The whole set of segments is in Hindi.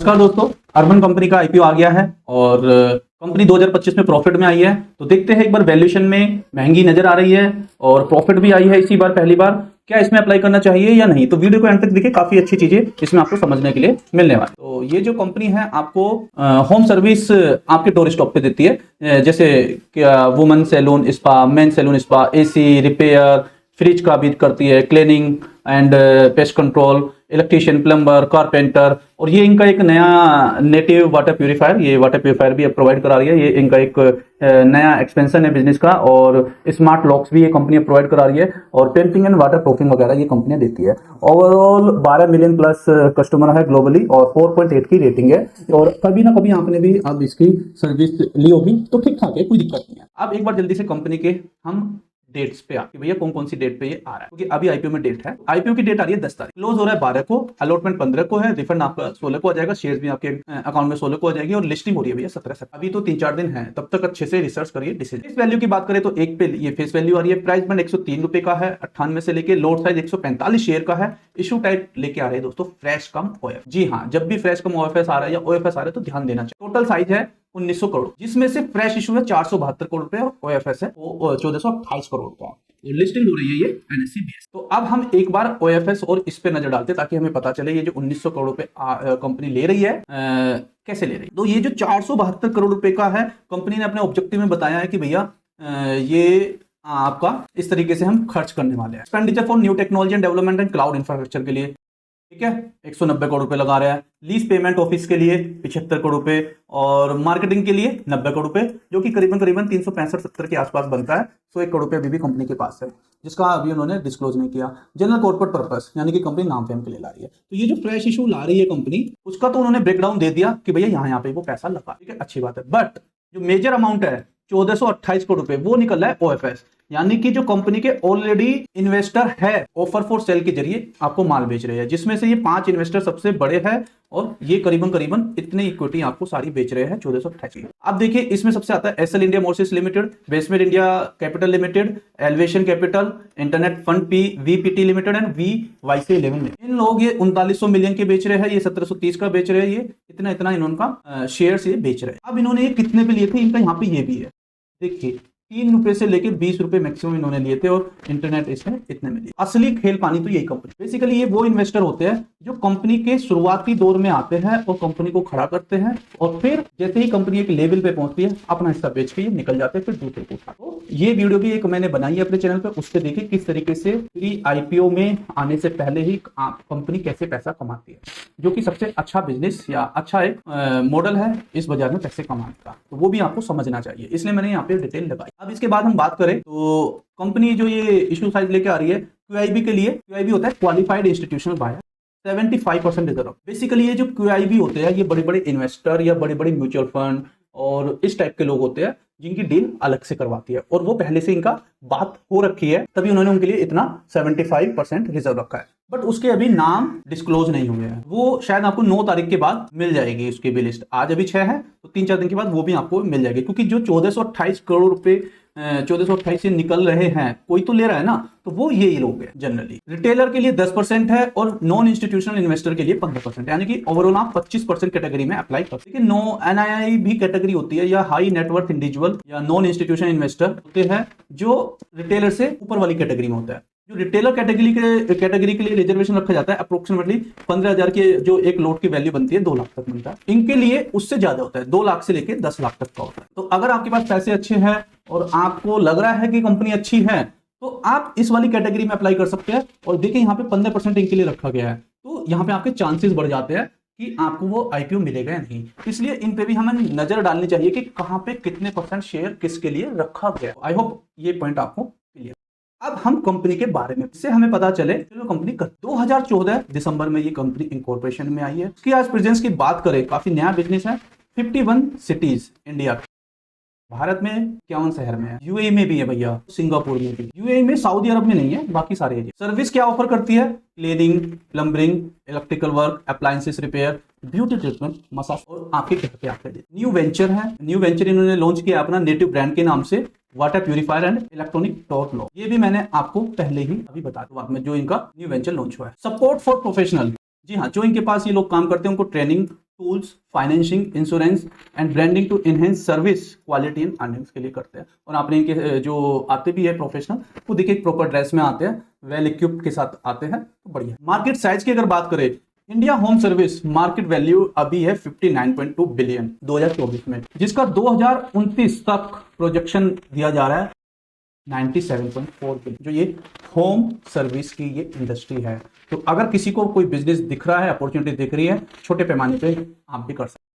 नमस्कार दोस्तों, अर्बन कंपनी का आईपीओ आ गया है और कंपनी 2025 में प्रॉफिट में आई है। तो देखते हैं, एक बार वैल्यूएशन में महंगी नजर आ रही है और प्रॉफिट भी आई है इसी बार पहली बार। क्या इसमें अप्लाई करना चाहिए या नहीं, तो वीडियो को एंड तक देखिए, काफी अच्छी चीजें इसमें आपको समझने के लिए मिलने वाली। तो ये जो कंपनी है आपको होम सर्विस आपके डोर स्टॉप पे देती है, जैसे women salon spa, men salon spa, AC repair, fridge का भी करती है, cleaning and pest control, electrician, plumber, carpenter. और ये इनका एक नया नेटिव वाटर प्यूरिफायर, ये वाटर प्यूरिफायर भी प्रोवाइड करा रही है। ये इनका एक नया एक्सपेंशन है बिजनेस का। और स्मार्ट लॉक्स भी ये कंपनी प्रोवाइड करा रही है और पेंटिंग एंड वाटर प्रूफिंग वगैरह ये कंपनी देती है। ओवरऑल 12 मिलियन प्लस कस्टमर है ग्लोबली और 4.8 की रेटिंग है। और कभी ना कभी आपने भी अब इसकी सर्विस ली होगी, तो ठीक ठाक है, कोई दिक्कत नहीं है। अब एक बार जल्दी से कंपनी के हम डेट्स पे आके, भैया कौन कौन सी डेट पे ये आ रहा है, क्योंकि अभी आईपीओ में डेट है। आईपीओ की डेट आ रही है 10 तारीख, क्लोज हो रहा है 12 को, अलॉटमेंट 15 को है, रिफंड आपका 16 को आ जाएगा, शेयर भी आपके अकाउंट में 16 को आ जाएगी और लिस्टिंग हो रही है भैया 17 से। अभी तो 3-4 दिन है, तब तक अच्छे से रिसर्च करिए। डिसीजन फेस वैल्यू की बात करें तो एक पे ये फेस वैल्यू आ रही है। प्राइस बैंड 103 रुपए का है 98 से लेके, लोड साइज 145 शेयर का है। इशू टाइप लेके आ रहे हैं दोस्तों फ्रेश कम ओएफ। जी हाँ, जब भी फ्रेश कम ओएफएस आ रहा है या ओएफएस आ रहा है तो ध्यान देना चाहिए। टोटल साइज है 1900 करोड़, जिसमें से फ्रेश इशू है 472 करोड़ रुपए और ओएफएस है 1428 करोड़ का। और लिस्टिंग हो रही है ये एनएससी बेस। तो अब हम एक बार ओएफएस और इस पे नजर डालते हैं ताकि हमें पता चले ये जो 1900 करोड़ रुपए कंपनी ले रही है कैसे ले रही है। तो ये जो 472 करोड़ रुपए का है, कंपनी ने अपने ऑब्जेक्टिव में बताया है कि भैया ये आपका इस तरीके से हम खर्च करने वाले हैं। Expenditure for new technology and development and cloud infrastructure के लिए, ठीक है, 190 करोड़ रुपए लगा रहा है। लीज पेमेंट ऑफिस के लिए 75 करोड़ रुपए और मार्केटिंग के लिए 90 करोड़ रुपए, जो कि करीबन 365-70 के आसपास बनता है। 101 करोड़ रुपए अभी भी कंपनी के पास है, जिसका अभी उन्होंने डिस्क्लोज नहीं किया। जनरल कॉर्पोरेट पर्पस, यानी कि कंपनी नाम फेम के लिए ला रही है। तो ये जो फ्रेश इशू ला रही है कंपनी, उसका तो उन्होंने ब्रेकडाउन दे दिया कि भैया यहाँ पे वो पैसा लगा, ठीक है, अच्छी बात है। बट जो मेजर अमाउंट है 1428 करोड़ रुपए, वो निकल रहा है ओएफएस, यानी कि जो कंपनी के ऑलरेडी इन्वेस्टर है ऑफर फॉर सेल के जरिए आपको माल बेच रहे हैं, जिसमें से ये 5 इन्वेस्टर सबसे बड़े हैं और ये करीबन इतने इक्विटी आपको सारी बेच रहे हैं 1428। अब देखिए, इसमें सबसे आता है SL India Morsis limited, basement India capital limited, elevation capital, internet fund P VPT limited and V YC 11 में। इन लोग ये 3900 मिलियन के बेच रहे हैं, ये 1730 का बेच रहे हैं, ये इतना इन्होंने शेयर ये बेच रहे हैं। अब इन्होंने ये कितने पे लिए थे, इनका यहाँ पे ये भी है, देखिए 3 रुपए से लेके 20 रुपए मैक्सिमम इन्होंने लिए थे और इंटरनेट इसमें इतने में लिए। असली खेल पानी तो यही कंपनी, बेसिकली ये वो इन्वेस्टर होते हैं जो कंपनी के शुरुआती दौर में आते हैं और कंपनी को खड़ा करते हैं और फिर जैसे ही कंपनी एक लेवल पे पहुंचती है अपना हिस्सा बेच के ये निकल जाते हैं, फिर दूसरे को उठा। तो ये वीडियो भी एक मैंने बनाई है अपने चैनल पे, उस पर देखिए किस तरीके से प्री आईपीओ में आने से पहले ही कंपनी कैसे पैसा कमाती है, जो कि सबसे अच्छा बिजनेस या अच्छा एक मॉडल है इस बाजार में पैसे कमाने का। तो वो भी आपको समझना चाहिए, इसलिए मैंने यहाँ पे डिटेल लगाई। अब इसके बाद हम बात करें तो कंपनी जो ये इशू साइज लेके आ रही है क्यूआईबी के लिए, क्यूआईबी होता है qualified institutional buyer, 75% reserve. Basically ये जो क्यूआईबी होते हैं ये बड़े बड़े इन्वेस्टर या बड़े बड़े म्यूचुअल फंड और इस टाइप के लोग होते हैं जिनकी डील अलग से करवाती है और वो पहले से इनका बात हो रखी है, तभी उन्होंने उनके लिए इतना 75% रिजर्व रखा है। बट उसके अभी नाम डिस्क्लोज नहीं हुए हैं, वो शायद आपको 9 तारीख के बाद मिल जाएगी उसकी भी लिस्ट। आज अभी 6 है तो 3-4 दिन के बाद वो भी आपको मिल जाएगी, क्योंकि जो 1428 करोड़ रुपए 1428 से निकल रहे हैं, कोई तो ले रहा है ना, तो वो ये लोग हैं। जनरली रिटेलर के लिए 10% है और नॉन इंस्टीट्यूशनल इन्वेस्टर के लिए 15%, यानी कि ओवरऑल आप 25% कैटेगरी में अप्लाई कर सकते हैं। नो एनआईआई भी कैटेगरी होती है या हाई नेटवर्थ इंडिविजुअल या नॉन इंस्टीट्यूशनल इन्वेस्टर होते हैं, जो रिटेलर से ऊपर वाली कैटेगरी में होता है। जो रिटेलर कैटेगरी के लिए रिजर्वेशन रखा जाता है अप्रोक्सीमेटली 15,000 के, जो एक लोट की वैल्यू बनती है 2 लाख तक बनता है। इनके लिए उससे ज्यादा होता है, 2 लाख से लेके 10 लाख तक का होता है। तो अगर आपके पास पैसे अच्छे हैं और आपको लग रहा है कि कंपनी अच्छी है, तो आप इस वाली कैटेगरी में अप्लाई कर सकते हैं। और देखिए यहाँ पे 15% इनके लिए रखा गया है, तो यहाँ पे आपके चांसेस बढ़ जाते हैं कि आपको वो आईपीओ मिलेगा या नहीं। इसलिए इन पे भी हमें नजर डालनी चाहिए कि कहां पे कितने % शेयर किसके लिए रखा गया। आई होप ये पॉइंट आपको क्लियर। अब हम कंपनी के बारे में, इससे हमें पता चले जो कंपनी 2014 दिसंबर में ये कंपनी इंकॉर्पोरेशन में आई है। इसकी आज प्रेजेंस की बात करें, काफी नया बिजनेस है। 51 सिटीज इंडिया, भारत में 51 शहर में है, यूएई में भी है भैया, सिंगापुर में भी, यूएई में, सऊदी अरब में नहीं है, बाकी सारे है। सर्विस क्या ऑफर करती है, cleaning, plumbing, electrical work, appliances repair, beauty treatment, massage और आपके घर पे आके दे। न्यू वेंचर है, न्यू वेंचर इन्होंने लॉन्च किया अपना नेटिव ब्रांड के नाम से, water purifier and electronic door lock. ये भी मैंने आपको पहले ही अभी बता दूं में जो इनका न्यू वेंचर लॉन्च हुआ है। सपोर्ट फॉर प्रोफेशनल, जी हाँ, जो इनके पास ये लोग काम करते हैं उनको training tools, financing, insurance and branding to enhance service quality and earnings के लिए करते हैं। और आपने इनके जो आते भी है प्रोफेशनल, वो देखिए प्रॉपर ड्रेस में आते हैं, वेल इक्विप्ड के साथ आते हैं, तो बढ़िया। मार्केट साइज की अगर बात करें, India home service market value अभी है 59.2 बिलियन 2024 में, जिसका 2029 तक प्रोजेक्शन दिया जा रहा है 97.4 बिलियन, जो ये होम सर्विस की ये इंडस्ट्री है। तो अगर किसी को कोई बिजनेस दिख रहा है, अपॉर्चुनिटी दिख रही है, छोटे पैमाने पे आप भी कर सकते हैं,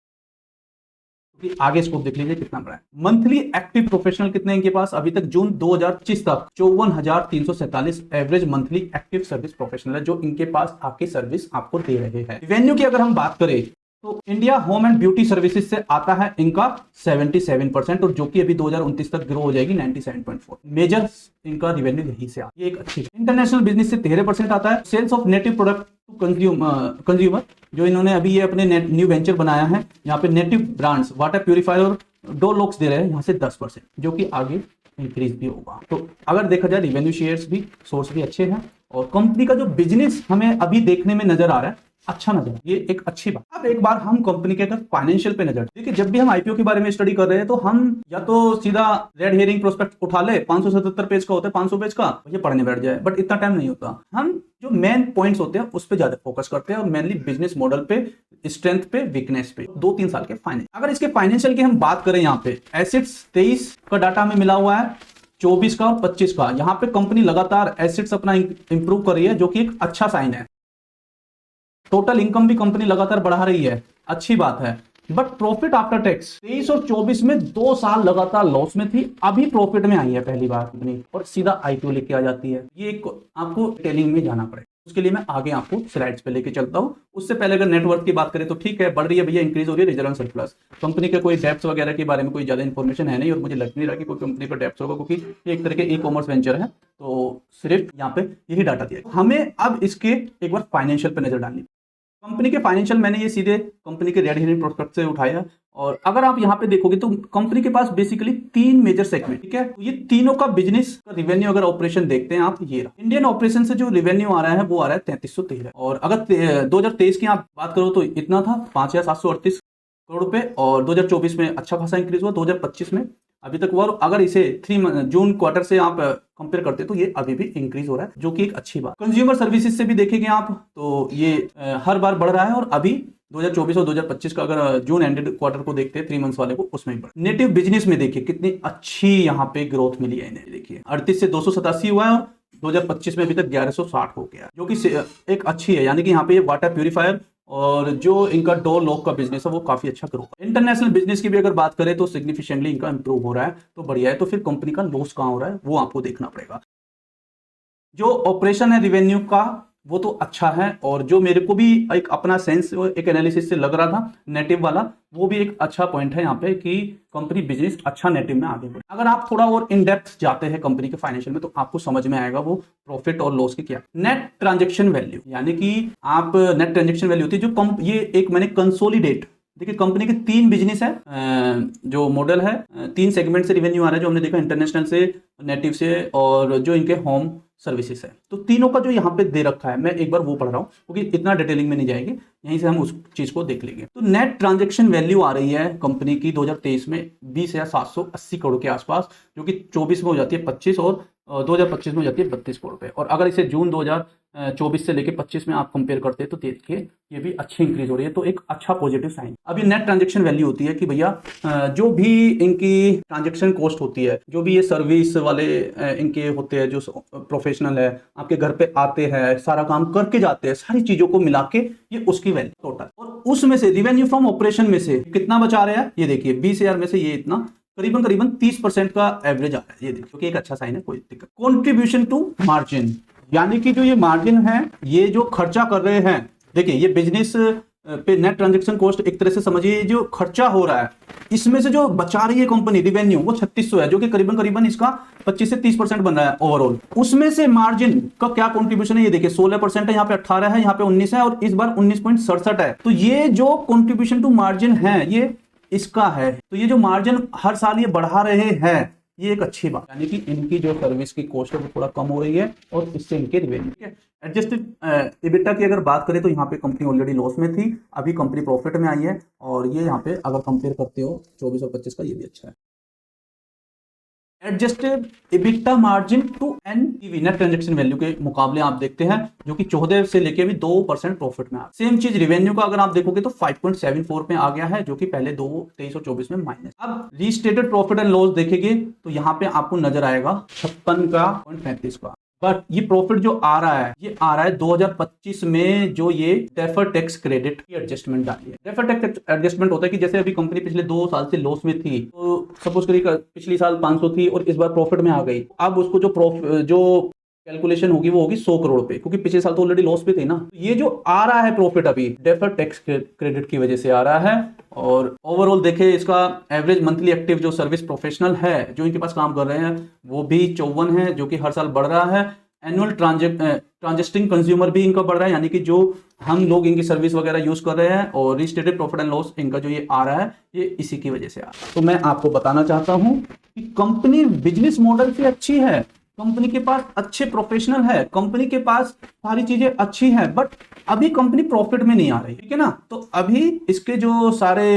क्योंकि आगे स्कोप देख लीजिए कितना बड़ा है। मंथली एक्टिव प्रोफेशनल कितने हैं इनके पास अभी तक? जून 2025 तक 54,347 average monthly active service professional है, जो इनके पास आके सर्विस आपको दे रहे हैं। रेवेन्यू की अगर हम बात करें तो India home and beauty services से आता है इनका 77%, और जो कि अभी 2029 तक ग्रो हो जाएगी 97.4। मेजर इनका रेवेन्यू यहीं से आता है, ये एक अच्छी। इंटरनेशनल बिजनेस से 13% आता है। Sales of native product to consumer, जो इन्होंने अभी ये अपने न्यू वेंचर बनाया है, यहाँ पे नेटिव ब्रांड्स वाटर प्यूरिफायर और डोर लॉक्स दे रहे हैं, यहाँ से 10%, जो कि आगे इंक्रीज भी होगा। तो अगर देखा जाए रेवेन्यू शेयर्स भी, सोर्स भी अच्छे हैं, और कंपनी का जो बिजनेस हमें अभी देखने में नजर आ रहा है अच्छा नजर, ये एक अच्छी बात। अब एक बार हम कंपनी के अगर फाइनेंशियल पे नजर देखिए, जब भी हम आईपीओ के बारे में स्टडी कर रहे हैं तो हम या तो सीधा रेड हेयरिंग प्रोस्पेक्ट उठा ले, 577 पेज का होता है, 500 पेज का, ये पढ़ने बैठ जाए, बट इतना टाइम नहीं होता। हम जो मेन पॉइंट्स होते हैं उस पर ज्यादा फोकस करते हैं, और मेनली बिजनेस मॉडल पे, स्ट्रेंथ पे, वीकनेस पे, 2-3 साल के फाइनेंस। अगर इसके फाइनेंशियल की हम बात करें, यहाँ पे एसेट्स 23 का डाटा में मिला हुआ है, 24 का और 25 का। यहाँ पे कंपनी लगातार एसेट्स अपना इंप्रूव कर रही है, जो कि एक अच्छा साइन है। टोटल इनकम भी कंपनी लगातार बढ़ा रही है, अच्छी बात है। बट प्रॉफिट आफ्टर टैक्स 23 और 24 में 2 साल लगातार लॉस में थी, अभी प्रॉफिट में आई है पहली बार कंपनी, और सीधा आईपीओ लेके आ जाती है। ये एक आपको टेलिंग में जाना पड़ेगा, उसके लिए मैं आगे आपको स्लाइड्स पे लेके चलता हूं। उससे पहले अगर नेटवर्थ की बात करें तो ठीक है, बढ़ रही है भैया, इंक्रीज हो रही है रिजर्व सरप्लस। कंपनी के कोई डेप्स वगैरह के बारे में कोई ज्यादा इन्फॉर्मेशन है नहीं, और मुझे लग नहीं रहा कि कोई कंपनी पर डेप्स होगा, क्योंकि ये एक तरह के ई कॉमर्स वेंचर है, तो सिर्फ यहाँ पे यही डाटा दिया। हमें अब इसके एक बार फाइनेंशियल पे नजर डालनी। कंपनी के फाइनेंशियल मैंने ये सीधे कंपनी के रेड हेयरिंग प्रोस्पेक्ट से उठाया, और अगर आप यहाँ पे देखोगे तो कंपनी के पास बेसिकली 3 मेजर सेगमेंट, ठीक है। तो ये तीनों का बिजनेस का रिवेन्यू अगर ऑपरेशन देखते हैं आप, ये रहा। इंडियन ऑपरेशन से जो रिवेन्यू आ रहा है वो आ रहा है 3313, और अगर 2023 की आप बात करो तो इतना था 5,738 करोड़ रुपए, और 2024 में अच्छा खासा इंक्रीज हुआ, 2025 में अभी तक हुआ। और अगर इसे जून क्वार्टर से आप कंपेयर करते तो ये अभी भी इंक्रीज हो रहा है, जो कि एक अच्छी बात। कंज्यूमर सर्विसेज से भी देखेंगे आप तो ये हर बार बढ़ रहा है, और अभी 2024 और 2025 का अगर जून एंडेड क्वार्टर को देखते हैं 3 मंथ्स वाले को, उसमें बढ़। नेटिव बिजनेस में देखिए कितनी अच्छी यहाँ पे ग्रोथ मिली है इन्हें, देखिए 38 से 287 हुआ है, और 2025 में अभी तक 1160 हो गया, जो कि एक अच्छी है। यानी कि यहाँ पे वाटर प्यूरिफायर और जो इनका डोर लॉक का बिजनेस है वो काफी अच्छा ग्रो है। इंटरनेशनल बिजनेस की भी अगर बात करें तो सिग्निफिकेंटली इनका इंप्रूव हो रहा है, तो बढ़िया है। तो फिर कंपनी का लॉस कहाँ हो रहा है वो आपको देखना पड़ेगा। जो ऑपरेशन है रेवेन्यू का वो तो अच्छा है, और जो मेरे को भी एक अपना सेंस एक एनालिसिस से लग रहा था नेटिव वाला, वो भी एक अच्छा पॉइंट है यहाँ पे कि कंपनी बिजनेस अच्छा नेटिव में आगे बढ़े। अगर आप थोड़ा और इन डेप्थ जाते हैं कंपनी के फाइनेंशियल में तो आपको समझ में आएगा वो प्रॉफिट और लॉस की क्या। नेट ट्रांजेक्शन वैल्यू, यानी कि आप नेट ट्रांजेक्शन वैल्यू होती है जो ये एक मैंने कंसोलिडेट, देखिए कंपनी के 3 बिजनेस है, जो मॉडल है 3 सेगमेंट से रिवेन्यू आ रहा है, जो हमने देखा इंटरनेशनल से, नेटिव से, और जो इनके होम सर्विसेज है। तो तीनों का जो यहाँ पे दे रखा है, मैं एक बार वो पढ़ रहा हूँ क्योंकि इतना डिटेलिंग में नहीं जाएंगे, यहीं से हम उस चीज को देख लेंगे। तो नेट ट्रांजैक्शन वैल्यू आ रही है कंपनी की 2023 में 20,780 करोड़ के आसपास, जो कि 24 में हो जाती है 25, और 2025 में हो जाती है 32 करोड़ रुपए। और अगर इसे जून 2024 से लेके 25 में आप कंपेयर करते हैं तो देखिए ये भी अच्छी इंक्रीज हो रही है, तो एक अच्छा पॉजिटिव साइन। अब ये नेट ट्रांजैक्शन वैल्यू होती है कि भैया जो भी इनकी ट्रांजैक्शन कॉस्ट होती है, जो भी ये सर्विस वाले इनके होते हैं, जो प्रोफेशनल है आपके घर पे आते हैं, सारा काम करके जाते हैं, सारी चीजों को मिला के ये उसकी वैल्यू टोटल, और उसमें से रिवेन्यू फ्रॉम ऑपरेशन में से कितना बचा रहे हैं, ये देखिए 20,000 में से ये इतना करीबन 30% का एवरेज आ रहा है, ये देखिए, क्योंकि एक अच्छा साइन है, कोई दिक्कत। कॉन्ट्रीब्यूशन टू मार्जिन, यानी कि जो ये मार्जिन है, ये जो खर्चा कर रहे हैं, देखिए ये बिजनेस पे नेट ट्रांजैक्शन कॉस्ट एक तरह से समझिए जो खर्चा हो रहा है, इसमें से जो बचा रही है कंपनी रिवेन्यू वो 3600 है, जो कि करीबन इसका 25 से 30% बन रहा है ओवरऑल। उसमें से मार्जिन का क्या कंट्रीब्यूशन है, ये देखिए 16% है, यहाँ पे 18 है, यहाँ पे 19 है, और इस बार 19.67 है। तो ये जो कंट्रीब्यूशन टू मार्जिन है ये इसका है। तो ये जो मार्जिन हर साल ये बढ़ा रहे हैं, ये एक अच्छी बात, यानी कि इनकी जो सर्विस की कॉस्ट है वो थोड़ा कम हो रही है और इससे इनके रिवेन्यू, ठीक है। एडजस्टेड EBITDA की अगर बात करें तो यहाँ पे कंपनी ऑलरेडी लॉस में थी, अभी कंपनी प्रॉफिट में आई है, और ये यहाँ पे अगर कंपेयर करते हो 24 और 25 का, ये भी अच्छा है। Adjusted EBITDA margin to NTV, net transaction value के मुकाबले आप देखते हैं जो कि 14 से लेके अभी 2% प्रॉफिट में आ। सेम चीज रिवेन्यू का अगर आप देखोगे तो 5.74 में आ गया है, जो कि पहले 23 और 24 में माइनस। अब रीस्टेटेड प्रॉफिट एंड लॉस देखेंगे तो यहाँ पे आपको नजर आएगा 56 का 35 का। बट ये प्रॉफिट जो आ रहा है, ये आ रहा है 2025 में, जो ये डेफर टैक्स क्रेडिट की एडजस्टमेंट डाली है। डेफर टैक्स एडजस्टमेंट होता है कि जैसे अभी कंपनी पिछले 2 साल से लॉस में थी, तो सपोज करिए पिछली साल 500 थी और इस बार प्रॉफिट में आ गई, अब उसको जो कैलकुलेशन होगी वो होगी 100 करोड़ पे, क्योंकि पिछले साल तो ऑलरेडी लॉस पे थे ना। तो ये जो आ रहा है प्रॉफिट अभी डेफर टैक्स क्रेडिट की वजह से आ रहा है। और ओवरऑल देखे इसका एवरेज मंथली एक्टिव जो सर्विस प्रोफेशनल है जो इनके पास काम कर रहे हैं वो भी 54 है, जो कि हर साल बढ़ रहा है। एनुअल ट्रांजेक्टिंग कंज्यूमर भी इनका बढ़ रहा है, यानी कि जो हम लोग इनकी सर्विस वगैरह यूज कर रहे हैं, और रिस्टेटेड प्रॉफिट एंड लॉस इनका जो ये आ रहा है ये इसी की वजह से आ रहा है। तो मैं आपको बताना चाहता हूं कि कंपनी बिजनेस मॉडल से अच्छी है, कंपनी के पास अच्छे प्रोफेशनल है, कंपनी के पास सारी चीजें अच्छी हैं, बट अभी कंपनी प्रॉफिट में नहीं आ रही, ठीक है ना। तो अभी इसके जो सारे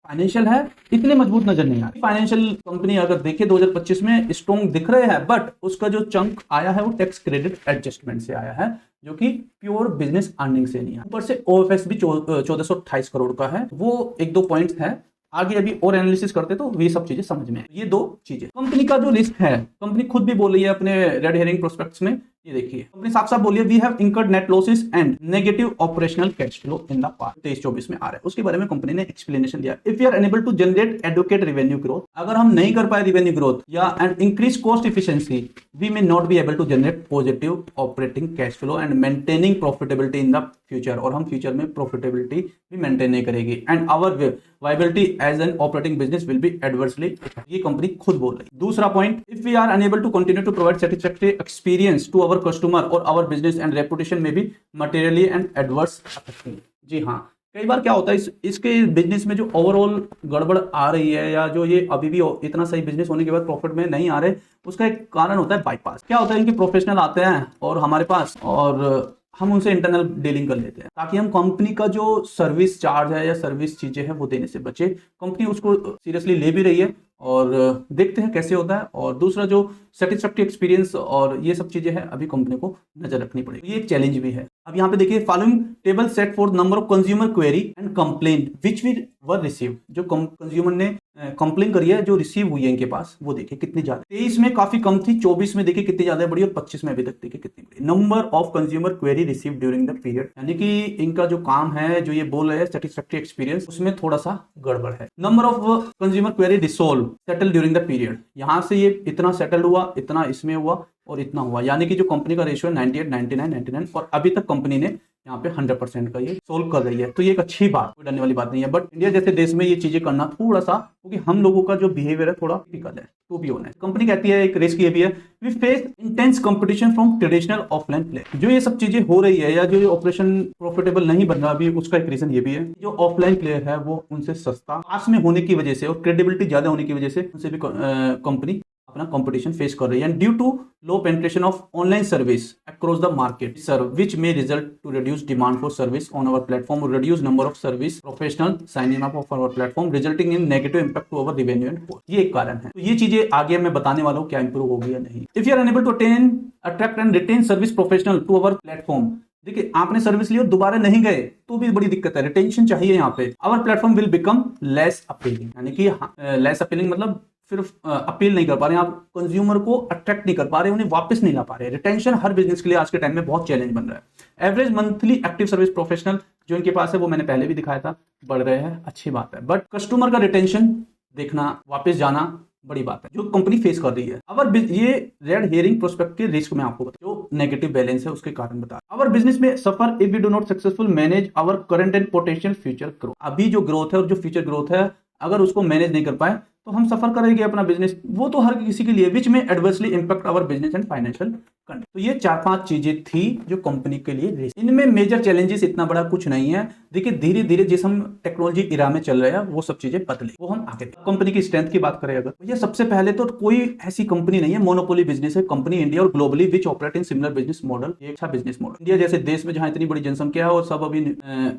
फाइनेंशियल है इतने मजबूत नजर नहीं आ रही। फाइनेंशियल कंपनी अगर देखे 2025 में स्ट्रॉन्ग दिख रहे हैं, बट उसका जो चंक आया है वो टैक्स क्रेडिट एडजस्टमेंट से आया है, जो कि प्योर बिजनेस अर्निंग से नहीं है। ऊपर से OFS भी 1428 करोड़ का है। वो एक दो पॉइंट्स है, आगे अभी और एनालिसिस करते तो ये सब चीजें समझ में। ये दो चीजें कंपनी का जो रिस्क है, कंपनी खुद भी बोल रही है अपने रेड हेरिंग प्रोस्पेक्ट्स में, ये देखिए कंपनी साफ साफ बोलिए, we have incurred net losses and negative operational cash flow in the past. 23-24 में आ रहा है, उसके बारे में कंपनी ने एक्सप्लेनेशन दिया। If you are unable to generate advocate revenue growth, अगर हम नहीं कर पाए रेवेन्यू ग्रोथ या and increase cost efficiency, we may not be able to generate positive operating cash flow and maintaining profitability in the future, और हम फ्यूचर में प्रॉफिटेबिलिटी भी मेंटेन नहीं करेगी, and our viability as an operating business will be adversely, ये कंपनी खुद बोल रही है। दूसरा point, if we are unable to continue to provide satisfactory experience to our customer और आवर बिजनेस एंड रेपुटेशन में भी मटेरियली एंड एडवर्स अफेक्ट। जी हाँ, कई बार क्या होता है इसके बिजनेस में जो ओवरऑल गड़बड़ आ रही है, या जो ये अभी भी इतना सही बिजनेस होने के बाद प्रॉफिट में नहीं आ रहे, उसका एक कारण होता है बाईपास। क्या होता है, इनके प्रोफेशनल आते हैं और हमारे पास, और हम उनसे इंटरनल डीलिंग कर लेते हैं, ताकि हम कंपनी का जो सर्विस चार्ज है या सर्विस चीजें हैं वो देने से बचे। कंपनी उसको सीरियसली ले भी रही है, और देखते हैं कैसे होता है। और दूसरा जो सेटिस्फैक्टरी एक्सपीरियंस और ये सब चीजें हैं, अभी कंपनी को नजर रखनी पड़ेगी, ये एक चैलेंज भी है। अब यहाँ पे देखिए, following table set for number of consumer query and complaint which we were receive, जो कंज्यूमर ने कंप्लेन करी है जो रिसीव हुई है इनके पास, वो देखिए कितनी ज्यादा। 23 में काफी कम थी, 24 में देखिए कितनी ज्यादा बड़ी, और 25 में अभी तक देखिए कितनी बड़ी। Number of consumer query receive during the period, यानी कि इनका जो काम है, जो ये बोल रहे हैं सेटिस्फैक्टरी एक्सपीरियंस, उसमें थोड़ा सा गड़बड़ है। Number of consumer query resolve settle during the period, यहां से ये इतना सेटल हुआ, इतना इसमें हुआ और इतना हुआ, यानी कि जो कंपनी का रेशियो है 98, 99, 99, और अभी तक कंपनी ने यहाँ पे 100% का ये सोल्व कर रही है। तो ये एक अच्छी बात, कोई डरने वाली बात नहीं है। बट इंडिया जैसे देश में ये चीजें करना थोड़ा सा, क्योंकि हम लोगों का जो बिहेवियर है थोड़ा टिपिकल है, टू बी ऑनेस्ट। कंपनी कहती है, एक रिस्क ये भी है, we face intense competition from traditional offline player. जो ये सब चीजें हो रही है, या जो ये ऑपरेशन प्रॉफिटेबल नहीं बन रहा अभी, उसका एक रीजन ये भी है, जो ऑफलाइन प्लेयर है वो उनसे सस्ता पास में होने की वजह से और क्रेडिबिलिटी ज्यादा होने की वजह से उनसे भी कंपनी अपना कंपटीशन फेस कर रही है। And due to low penetration of online service across the market which में result to reduce demand for service on our platform और reduce number of service professional signing up of our platform resulting in negative impact to our revenue and cost. ये एक कारण है। तो ये चीजें आगे मैं बताने वाला हूँ क्या इंप्रूव होगी या नहीं। If you are unable to attract and retain service professional to our platform, देखिए आपने सर्विस ली और दोबारा नहीं गए तो भी बड़ी दिक्कत है, रिटेंशन चाहिए यहाँ पे। Our platform will become less appealing, यानी कि लेस अपीलिंग मतलब सिर्फ अपील नहीं कर पा रहे हैं आप, कंज्यूमर को अट्रैक्ट नहीं कर पा रहे, उन्हें वापस नहीं ला पा रहे। रिटेंशन हर बिजनेस के लिए आज के टाइम में बहुत चैलेंज बन रहा है। Average monthly active service professional जो इनके पास है वो मैंने पहले भी दिखाया था, बढ़ रहे हैं, अच्छी बात है। बट कस्टमर का रिटेंशन देखना, वापस जाना बड़ी बात है जो कंपनी फेस कर रही है। अवर ये रेड हेयरिंग प्रोस्पेक्ट के रिस्क में आपको बता, जो नेगेटिव बैलेंस है उसके कारण बता। अवर बिजनेस में suffer if we do not successful manage our current and potential future growth. अभी जो ग्रोथ है और जो फ्यूचर ग्रोथ है, अगर उसको मैनेज नहीं कर पाए तो हम सफर करेंगे अपना बिजनेस, वो तो हर किसी के लिए, विच में adversely impact our business and financial condition. तो ये 4-5 चीजें थी जो कंपनी के लिए रिस्क। इनमें मेजर चैलेंजेस इतना बड़ा कुछ नहीं है। देखिए धीरे धीरे जिस हम टेक्नोलॉजी इरा में चल रहे हैं वो सब चीजें बदले, वो हम आगे। कंपनी की स्ट्रेंथ की बात करें अगर, तो ये सबसे पहले तो कोई ऐसी कंपनी नहीं है, मोनोपोली बिजनेस है कंपनी इंडिया और globally which operate in similar business model. एक अच्छा बिजनेस मॉडल इंडिया जैसे देश में जहां इतनी बड़ी जनसंख्या है और सब अभी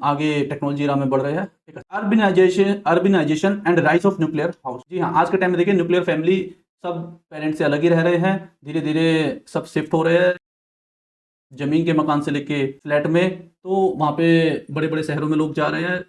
आगे टेक्नोलॉजी इरा में बढ़ रहे हैं। Urbanization and rise of nuclear house. जी हाँ, आज के टाइम में देखिए न्यूक्लियर फैमिली सब पेरेंट्स से अलग ही रह रहे हैं, धीरे धीरे सब शिफ्ट हो रहे हैं जमीन के मकान से लेके फ्लैट में। तो वहाँ पे बड़े बड़े शहरों में लोग जा रहे हैं।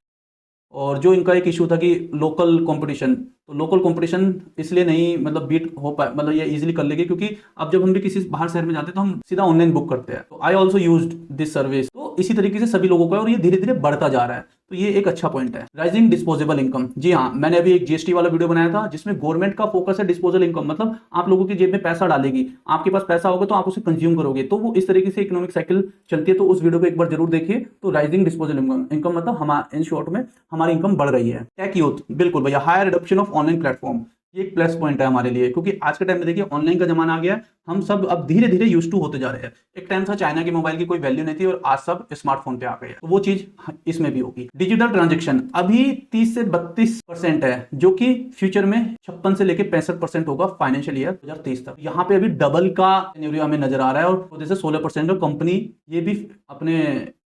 और जो इनका एक इशू था कि लोकल कंपटीशन, तो लोकल कंपटीशन इसलिए नहीं मतलब बीट हो पाए, मतलब ये इजीली कर लेगी क्योंकि अब जब हम भी किसी बाहर शहर में जाते हैं तो हम सीधा ऑनलाइन बुक करते हैं। तो I also used this service. तो इसी तरीके से सभी लोगों का, और ये धीरे धीरे बढ़ता जा रहा है, तो ये एक अच्छा पॉइंट है। Rising disposable income. जी हाँ, मैंने अभी एक जीएसटी वाला वीडियो बनाया था जिसमें गवर्नमेंट का फोकस है डिस्पोजल इनकम, मतलब आप लोगों की जेब में पैसा डालेगी, आपके पास पैसा होगा तो आप उसे कंज्यूम करोगे, तो वो इस तरीके से इकोनॉमिक साइकिल चलती है। तो उस वीडियो को एक बार जरूर देखिए। तो राइजिंग डिस्पोजल इनकम मतलब हमारा इन शॉर्ट में हमारी इनकम बढ़ रही है। टेक यूथ, बिल्कुल भैया, higher adoption of online platform, ये एक प्लस पॉइंट है हमारे लिए क्योंकि आज के टाइम में देखिए ऑनलाइन का जमाना आ गया है। हम सब अब धीरे धीरे यूज टू होते जा रहे हैं। एक टाइम था चाइना के मोबाइल की कोई वैल्यू नहीं थी और आज सब स्मार्टफोन पे आ गए हैं, तो वो चीज इसमें भी होगी। डिजिटल ट्रांजेक्शन अभी 30 से 32% है, जो कि फ्यूचर में 56 से लेकर 65% होगा फाइनेंशियल ईयर 2023 तक। यहाँ पे अभी डबल का सिनेरियो हमें नजर आ रहा है और जैसे 16% का कंपनी ये भी अपने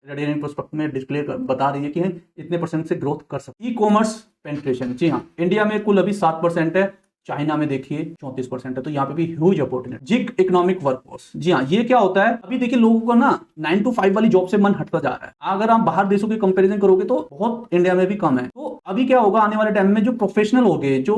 रेडियन प्रोस्पेक्ट में डिस्प्ले बता रही है कि इतने परसेंट से ग्रोथ कर सकते। ई कॉमर्स पेनिट्रेशन, जी हाँ, इंडिया में कुल अभी 7% है, चाइना में देखिए 34% है, तो यहाँ पे भी huge opportunity. Gig economic workforce, जी हाँ, ये क्या होता है, अभी देखिए लोगों का ना 9 to 5 वाली जॉब से मन हटता जा रहा है। अगर आप बाहर देशों की कंपैरिजन करोगे तो बहुत इंडिया में भी कम है। तो अभी क्या होगा आने वाले टाइम में, जो प्रोफेशनल हो गए, जो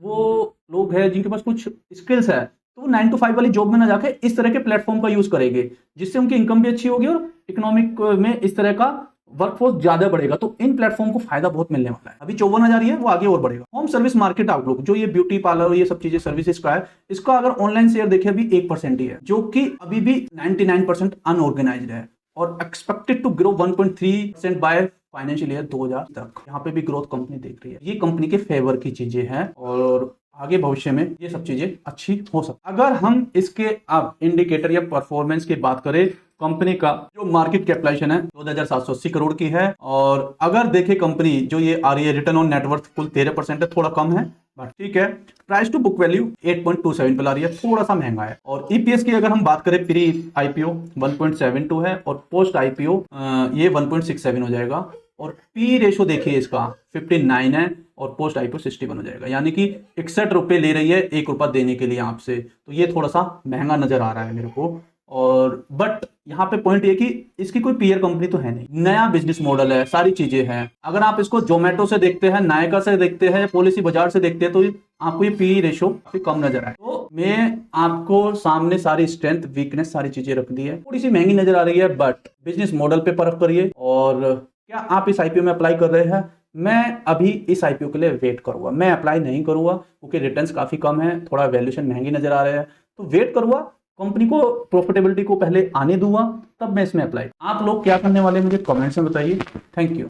वो लोग हैं जिनके पास कुछ स्किल्स है, तो वो 9 to 5 वाली जॉब में ना जाके इस तरह के प्लेटफॉर्म का यूज करेंगे, जिससे उनकी इनकम भी अच्छी होगी और इकोनॉमिक में इस तरह का वर्कफोर्स ज्यादा बढ़ेगा। तो इन प्लेटफॉर्म को फायदा बहुत मिलने वाला है। अभी 54,000 ही है, वो आगे और बढ़ेगा। होम सर्विस मार्केट आउटलुक, जो ये ब्यूटी पार्लर ये सब चीजें सर्विसेज का है, इसका अगर ऑनलाइन शेयर देखें अभी 1% ही है, जो कि अभी भी 99% अनऑर्गेनाइज्ड है और expected to grow 1.3% by financial year 2000 तक। यहाँ पे भी ग्रोथ कंपनी देख रही है। ये कंपनी के फेवर की चीजें हैं और आगे भविष्य में ये सब चीजें अच्छी हो सकती। अगर हम इसके अब इंडिकेटर या परफॉर्मेंस की बात करें, कंपनी का जो मार्केट कैपिटलाइजेशन है 14,780 करोड़ की है, और अगर देखें कंपनी जो ये आ रही है रिटर्न ऑन नेटवर्थ कुल 13% है, थोड़ा कम है बट ठीक है। प्राइस टू बुक वैल्यू 8.27 पे ला रही है, थोड़ा सा महंगा है। और ईपीएस की अगर हम बात करें, प्री आईपीओ 1.72 है और पोस्ट आईपीओ ये 1.67 हो जाएगा। और पी रेशो देखिए इसका 59 है और पोस्ट आईपीओ 61 हो जाएगा, यानी कि 61 रुपए ले रही है 1 रुपया देने के लिए आपसे, तो ये थोड़ा सा महंगा नजर आ रहा है मेरे को। और बट यहाँ पे पॉइंट ये कि इसकी कोई पीयर कंपनी तो है नहीं, नया बिजनेस मॉडल है, सारी चीजें हैं। अगर आप इसको जोमेटो से देखते हैं, नायका से देखते हैं, पॉलिसी बाजार से देखते हैं, तो आपको ये पी रेशो काफी कम नजर आए। तो मैं आपको सामने सारी स्ट्रेंथ वीकनेस सारी चीजें रख दी है। थोड़ी सी महंगी नजर आ रही है बट बिजनेस मॉडल पे परख करिए। और क्या आप इस आईपीओ में अप्लाई कर रहे हैं? मैं अभी इस आईपीओ के लिए वेट करूंगा, मैं अप्लाई नहीं करूंगा क्योंकि रिटर्न्स काफी कम है, थोड़ा वैल्यूएशन महंगी नजर आ रहे हैं, तो वेट करूंगा, कंपनी को प्रॉफिटेबिलिटी को पहले आने दूंगा, तब मैं इसमें अप्लाई। आप लोग क्या करने वाले मुझे कमेंट्स में बताइए। Thank you.